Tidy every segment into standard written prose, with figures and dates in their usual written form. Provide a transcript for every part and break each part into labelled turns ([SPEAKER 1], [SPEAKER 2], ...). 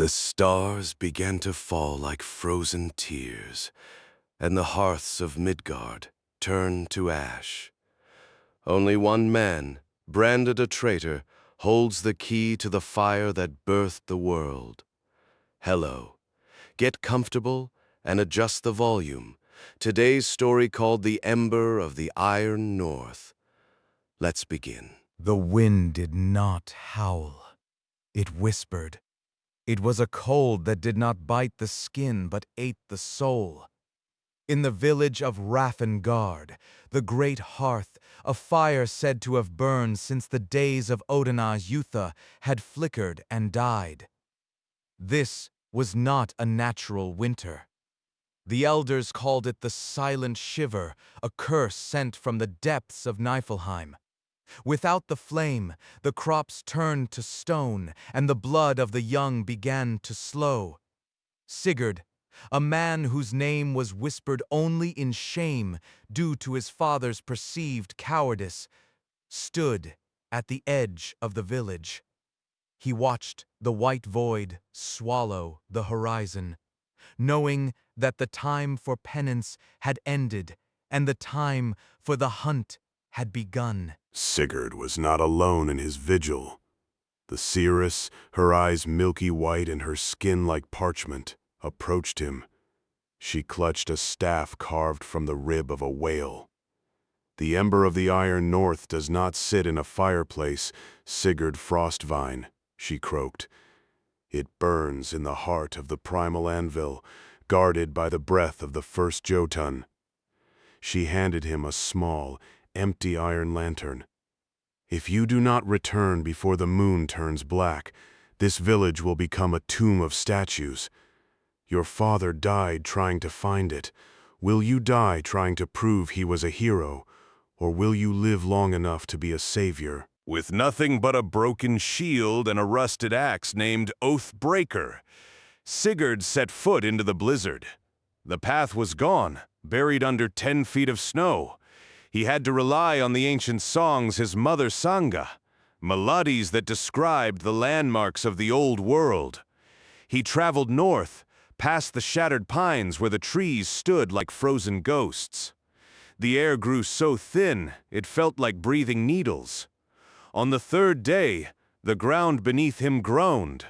[SPEAKER 1] The stars began to fall like frozen tears, and the hearths of Midgard turned to ash. Only one man, branded a traitor, holds the key to the fire that birthed the world. Hello. Get comfortable and adjust the volume. Today's story called The Ember of the Iron North. Let's begin.
[SPEAKER 2] The wind did not howl. It whispered. It was a cold that did not bite the skin but ate the soul. In the village of Rafengard, the great hearth, a fire said to have burned since the days of Odin's Eutha, had flickered and died. This was not a natural winter. The elders called it the Silent Shiver, a curse sent from the depths of Niflheim. Without the flame, the crops turned to stone, and the blood of the young began to slow. Sigurd, a man whose name was whispered only in shame due to his father's perceived cowardice, stood at the edge of the village. He watched the white void swallow the horizon, knowing that the time for penance had ended and the time for the hunt had begun.
[SPEAKER 3] Sigurd was not alone in his vigil. The seeress, her eyes milky white and her skin like parchment, approached him. She clutched a staff carved from the rib of a whale. The ember of the Iron North does not sit in a fireplace, Sigurd Frost-Vein, she croaked. It burns in the heart of the primal anvil, guarded by the breath of the first Jotun. She handed him a small, empty iron lantern. If you do not return before the moon turns black, this village will become a tomb of statues. Your father died trying to find it. Will you die trying to prove he was a hero, or will you live long enough to be a savior?
[SPEAKER 4] With nothing but a broken shield and a rusted axe named Oathbreaker, Sigurd set foot into the blizzard. The path was gone, buried under 10 feet of snow. He had to rely on the ancient songs his mother Saga, melodies that described the landmarks of the old world. He traveled north, past the shattered pines where the trees stood like frozen ghosts. The air grew so thin, it felt like breathing needles. On the third day, the ground beneath him groaned.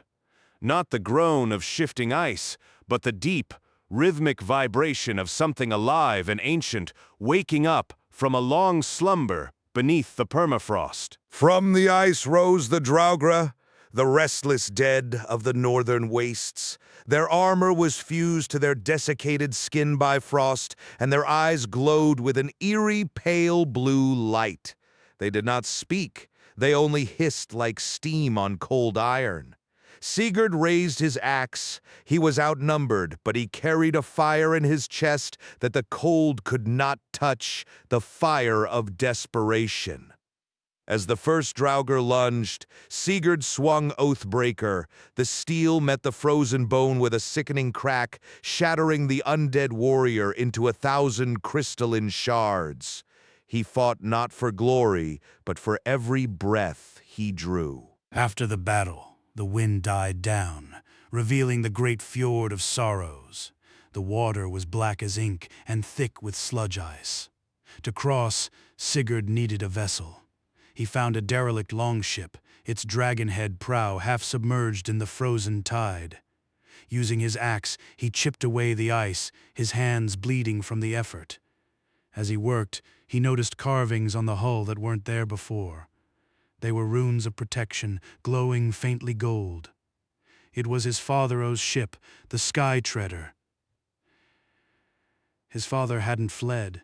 [SPEAKER 4] Not the groan of shifting ice, but the deep, rhythmic vibration of something alive and ancient waking up from a long slumber beneath the permafrost.
[SPEAKER 5] From the ice rose the Draugr, the restless dead of the northern wastes. Their armor was fused to their desiccated skin by frost, and their eyes glowed with an eerie pale blue light. They did not speak, they only hissed like steam on cold iron. Sigurd raised his axe. He was outnumbered, but he carried a fire in his chest that the cold could not touch, the fire of desperation. As the first Draugr lunged, Sigurd swung Oathbreaker. The steel met the frozen bone with a sickening crack, shattering the undead warrior into 1,000 crystalline shards. He fought not for glory, but for every breath he drew.
[SPEAKER 6] After the battle, the wind died down, revealing the great fjord of sorrows. The water was black as ink and thick with sludge ice. To cross, Sigurd needed a vessel. He found a derelict longship, its dragon-head prow half submerged in the frozen tide. Using his axe, he chipped away the ice, his hands bleeding from the effort. As he worked, he noticed carvings on the hull that weren't there before. They were runes of protection, glowing faintly gold. It was his father's ship, the Sky Treader. His father hadn't fled.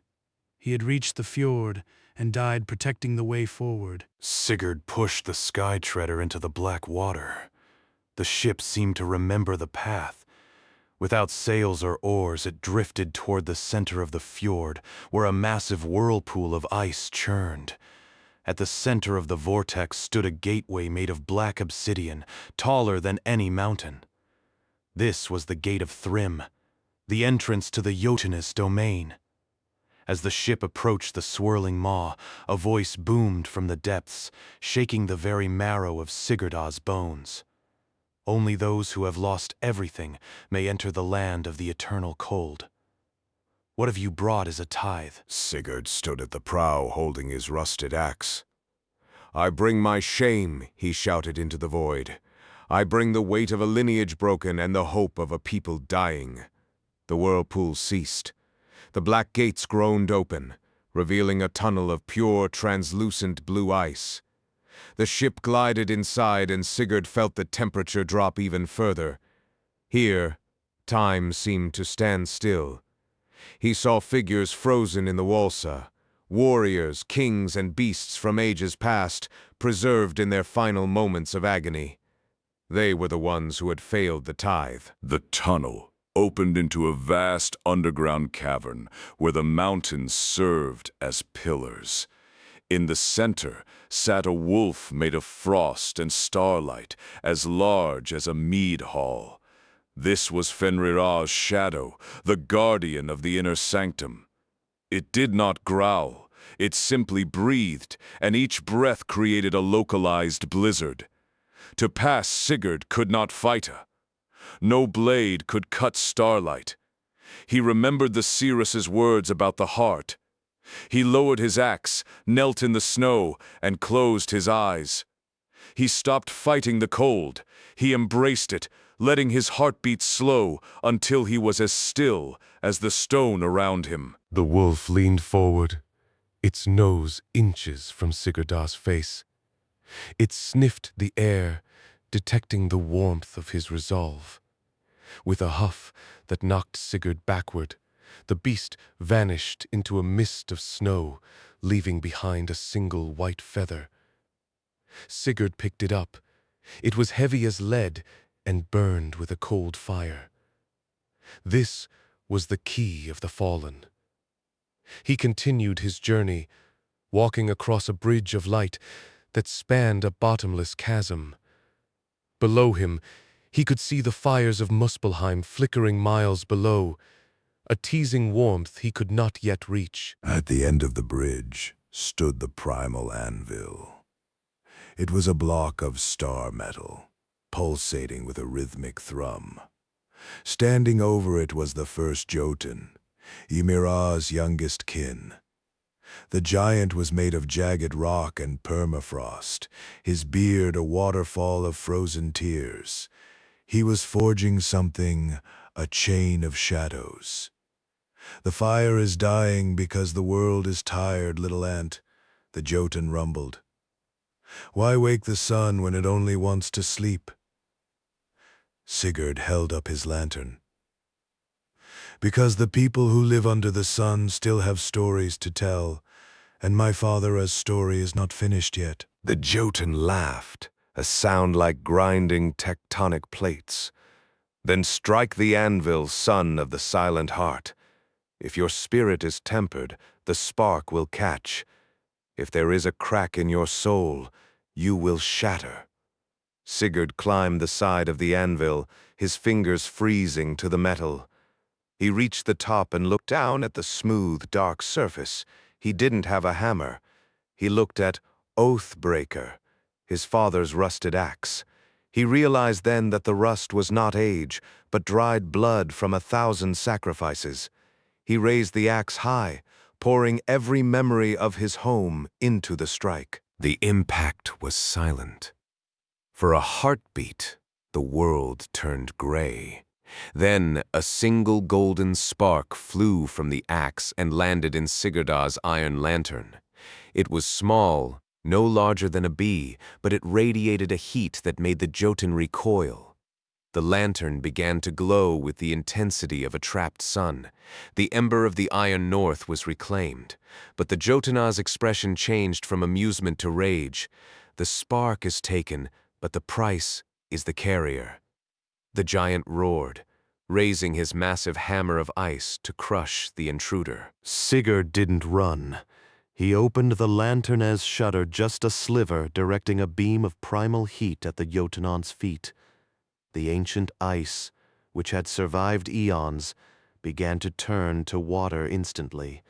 [SPEAKER 6] He had reached the fjord and died protecting the way forward.
[SPEAKER 3] Sigurd pushed the Sky Treader into the black water. The ship seemed to remember the path. Without sails or oars, it drifted toward the center of the fjord, where a massive whirlpool of ice churned. At the center of the vortex stood a gateway made of black obsidian, taller than any mountain. This was the Gate of Thrym, the entrance to the Jotunist domain. As the ship approached the swirling maw, a voice boomed from the depths, shaking the very marrow of Sigurd's bones.
[SPEAKER 2] Only those who have lost everything may enter the land of the eternal cold. What have you brought as a tithe?
[SPEAKER 3] Sigurd stood at the prow holding his rusted axe. I bring my shame, he shouted into the void. I bring the weight of a lineage broken and the hope of a people dying. The whirlpool ceased. The black gates groaned open, revealing a tunnel of pure, translucent blue ice. The ship glided inside and Sigurd felt the temperature drop even further. Here, time seemed to stand still. He saw figures frozen in the Walsa, warriors, kings, and beasts from ages past, preserved in their final moments of agony. They were the ones who had failed the tithe.
[SPEAKER 4] The tunnel opened into a vast underground cavern where the mountains served as pillars. In the center sat a wolf made of frost and starlight, as large as a mead hall. This was Fenrir's shadow, the guardian of the inner sanctum. It did not growl, it simply breathed, and each breath created a localized blizzard. To pass, Sigurd could not fight her. No blade could cut starlight. He remembered the seeress's words about the heart. He lowered his axe, knelt in the snow, and closed his eyes. He stopped fighting the cold. He embraced it, letting his heartbeat slow until he was as still as the stone around him.
[SPEAKER 1] The wolf leaned forward, its nose inches from Sigurd's face. It sniffed the air, detecting the warmth of his resolve. With a huff that knocked Sigurd backward, the beast vanished into a mist of snow, leaving behind a single white feather. Sigurd picked it up. It was heavy as lead and burned with a cold fire. This was the key of the fallen. He continued his journey, walking across a bridge of light that spanned a bottomless chasm. Below him, he could see the fires of Muspelheim flickering miles below, a teasing warmth he could not yet reach.
[SPEAKER 3] At the end of the bridge stood the primal anvil. It was a block of star metal, pulsating with a rhythmic thrum. Standing over it was the first Jotun, Ymira's youngest kin. The giant was made of jagged rock and permafrost, his beard a waterfall of frozen tears. He was forging something, a chain of shadows. The fire is dying because the world is tired, little ant, the Jotun rumbled. Why wake the sun when it only wants to sleep? Sigurd held up his lantern. Because the people who live under the sun still have stories to tell, and my father's story is not finished yet.
[SPEAKER 1] The Jotun laughed, a sound like grinding tectonic plates. Then strike the anvil, son of the silent heart. If your spirit is tempered, the spark will catch. If there is a crack in your soul, you will shatter. Sigurd climbed the side of the anvil, his fingers freezing to the metal. He reached the top and looked down at the smooth, dark surface. He didn't have a hammer. He looked at Oathbreaker, his father's rusted axe. He realized then that the rust was not age, but dried blood from 1,000 sacrifices. He raised the axe high, pouring every memory of his home into the strike. The impact was silent. For a heartbeat, the world turned gray. Then a single golden spark flew from the axe and landed in Sigurd's iron lantern. It was small, no larger than a bee, but it radiated a heat that made the Jotun recoil. The lantern began to glow with the intensity of a trapped sun. The ember of the iron north was reclaimed, but the Jotun's expression changed from amusement to rage. The spark is taken, but the price is the carrier. The giant roared, raising his massive hammer of ice to crush the intruder. Sigurd didn't run. He opened the lantern as shutter just a sliver, directing a beam of primal heat at the Jotun's feet. The ancient ice, which had survived eons, began to turn to water instantly.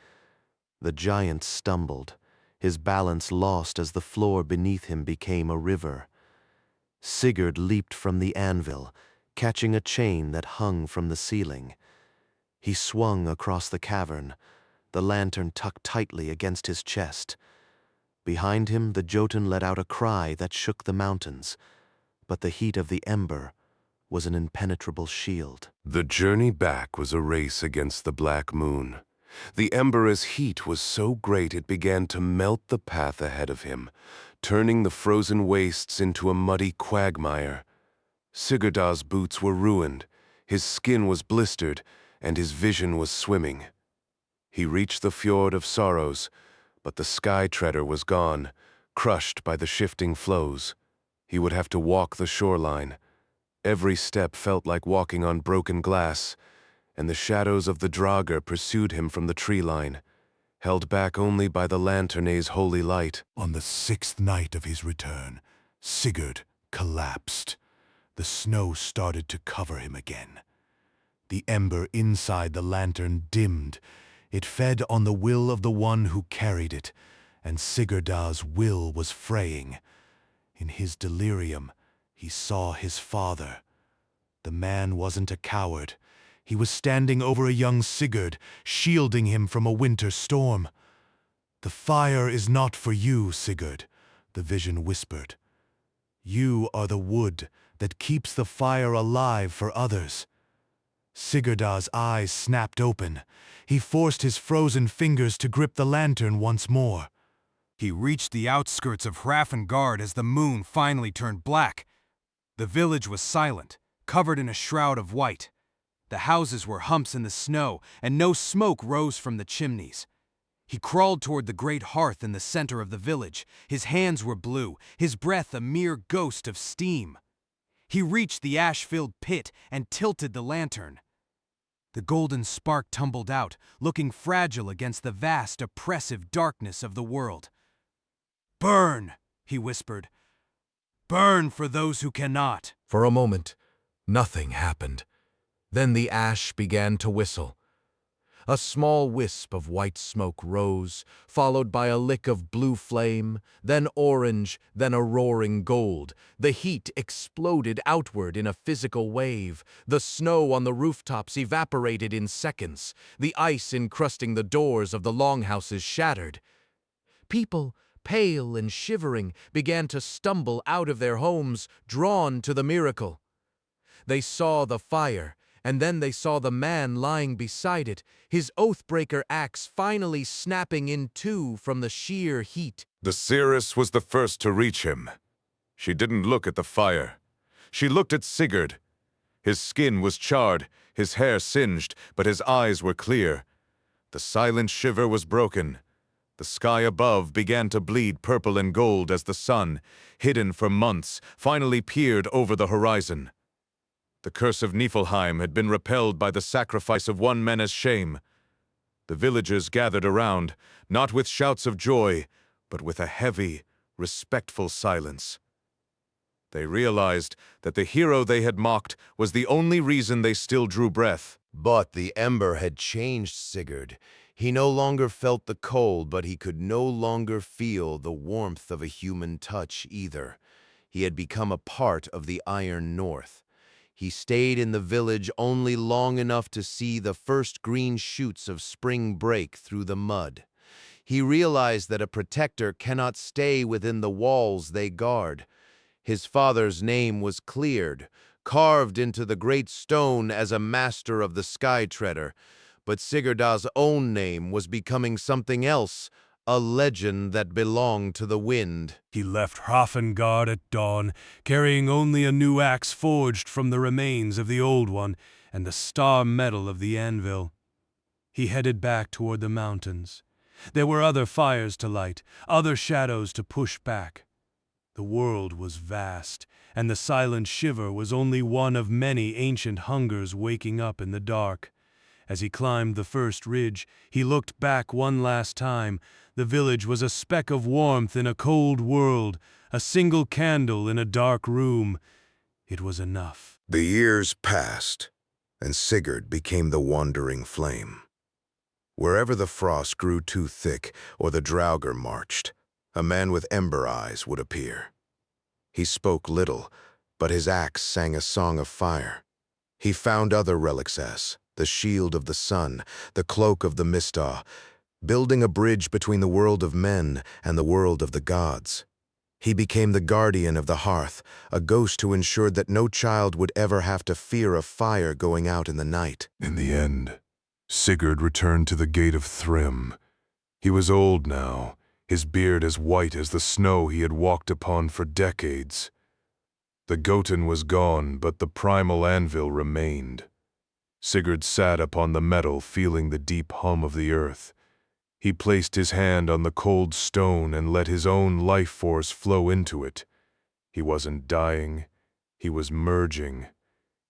[SPEAKER 1] The giant stumbled, his balance lost as the floor beneath him became a river. Sigurd leaped from the anvil, catching a chain that hung from the ceiling. He swung across the cavern, the lantern tucked tightly against his chest. Behind him, the Jotun let out a cry that shook the mountains, but the heat of the ember was an impenetrable shield. The journey back was a race against the black moon. The ember's heat was so great it began to melt the path ahead of him, turning the frozen wastes into a muddy quagmire. Sigurd's boots were ruined, his skin was blistered, and his vision was swimming. He reached the fjord of sorrows, but the sky treader was gone, crushed by the shifting flows. He would have to walk the shoreline. Every step felt like walking on broken glass, and the shadows of the Draugr pursued him from the tree line, held back only by the lantern's holy light.
[SPEAKER 5] On the 6th night of his return, Sigurd collapsed. The snow started to cover him again. The ember inside the lantern dimmed. It fed on the will of the one who carried it, and Sigurd's will was fraying. In his delirium, he saw his father. The man wasn't a coward. He was standing over a young Sigurd, shielding him from a winter storm. "The fire is not for you, Sigurd," the vision whispered. "You are the wood that keeps the fire alive for others." Sigurd's eyes snapped open. He forced his frozen fingers to grip the lantern once more.
[SPEAKER 7] He reached the outskirts of Hrafngard as the moon finally turned black. The village was silent, covered in a shroud of white. The houses were humps in the snow, and no smoke rose from the chimneys. He crawled toward the great hearth in the center of the village. His hands were blue, his breath a mere ghost of steam. He reached the ash-filled pit and tilted the lantern. The golden spark tumbled out, looking fragile against the vast, oppressive darkness of the world. "Burn," he whispered. "Burn for those who cannot."
[SPEAKER 2] For a moment, nothing happened. Then the ash began to whistle. A small wisp of white smoke rose, followed by a lick of blue flame, then orange, then a roaring gold. The heat exploded outward in a physical wave. The snow on the rooftops evaporated in seconds. The ice encrusting the doors of the longhouses shattered. People, pale and shivering, began to stumble out of their homes, drawn to the miracle. They saw the fire, and then they saw the man lying beside it, his oathbreaker axe finally snapping in two from the sheer heat.
[SPEAKER 4] The seeress was the first to reach him. She didn't look at the fire. She looked at Sigurd. His skin was charred, his hair singed, but his eyes were clear. The silent shiver was broken. The sky above began to bleed purple and gold as the sun, hidden for months, finally peered over the horizon. The curse of Niflheim had been repelled by the sacrifice of one man's shame. The villagers gathered around, not with shouts of joy, but with a heavy, respectful silence. They realized that the hero they had mocked was the only reason they still drew breath.
[SPEAKER 1] But the ember had changed Sigurd. He no longer felt the cold, but he could no longer feel the warmth of a human touch either. He had become a part of the Iron North. He stayed in the village only long enough to see the first green shoots of spring break through the mud. He realized that a protector cannot stay within the walls they guard. His father's name was cleared, carved into the great stone as a master of the Sky Treader, but Sigurd's own name was becoming something else, a legend that belonged to the wind.
[SPEAKER 6] He left Hrafngard at dawn, carrying only a new axe forged from the remains of the old one and the star metal of the anvil. He headed back toward the mountains. There were other fires to light, other shadows to push back. The world was vast, and the Silent Shiver was only one of many ancient hungers waking up in the dark. As he climbed the first ridge, he looked back one last time. The village was a speck of warmth in a cold world, a single candle in a dark room. It was enough.
[SPEAKER 5] The years passed, and Sigurd became the wandering flame. Wherever the frost grew too thick or the Draugr marched, a man with ember eyes would appear. He spoke little,
[SPEAKER 3] but his axe sang a song of fire. He found other relics as the shield of the sun, the cloak of the Mistah, building a bridge between the world of men and the world of the gods. He became the guardian of the hearth, a ghost who ensured that no child would ever have to fear a fire going out in the night. In the end, Sigurd returned to the Gate of Thrym. He was old now, his beard as white as the snow he had walked upon for decades. The Goten was gone, but the primal anvil remained. Sigurd sat upon the metal, feeling the deep hum of the earth. He placed his hand on the cold stone and let his own life force flow into it. He wasn't dying, he was merging.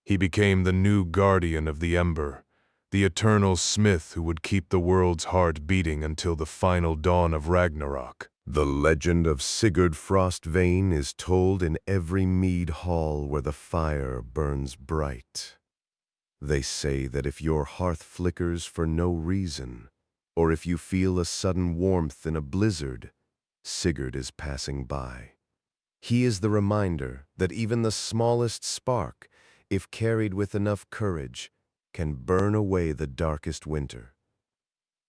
[SPEAKER 3] He became the new guardian of the ember, the eternal smith who would keep the world's heart beating until the final dawn of Ragnarok.
[SPEAKER 1] The legend of Sigurd Frost-Vein is told in every mead hall where the fire burns bright. They say that if your hearth flickers for no reason, or if you feel a sudden warmth in a blizzard, Sigurd is passing by. He is the reminder that even the smallest spark, if carried with enough courage, can burn away the darkest winter.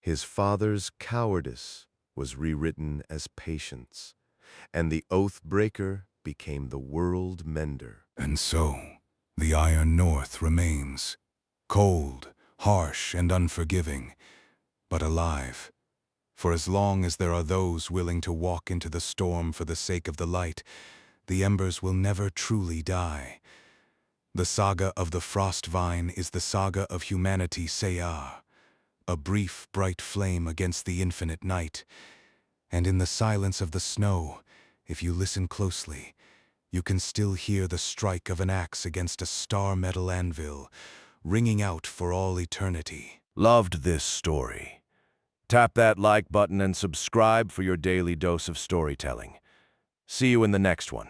[SPEAKER 1] His father's cowardice was rewritten as patience, and the oath breaker became the world mender.
[SPEAKER 2] And so, the Iron North remains, cold, harsh, and unforgiving, but alive. For as long as there are those willing to walk into the storm for the sake of the light, the embers will never truly die. The saga of the Frost-Vein is the saga of humanity, Saga, a brief, bright flame against the infinite night. And in the silence of the snow, if you listen closely, you can still hear the strike of an axe against a star metal anvil, ringing out for all eternity.
[SPEAKER 4] Loved this story? Tap that like button and subscribe for your daily dose of storytelling. See you in the next one.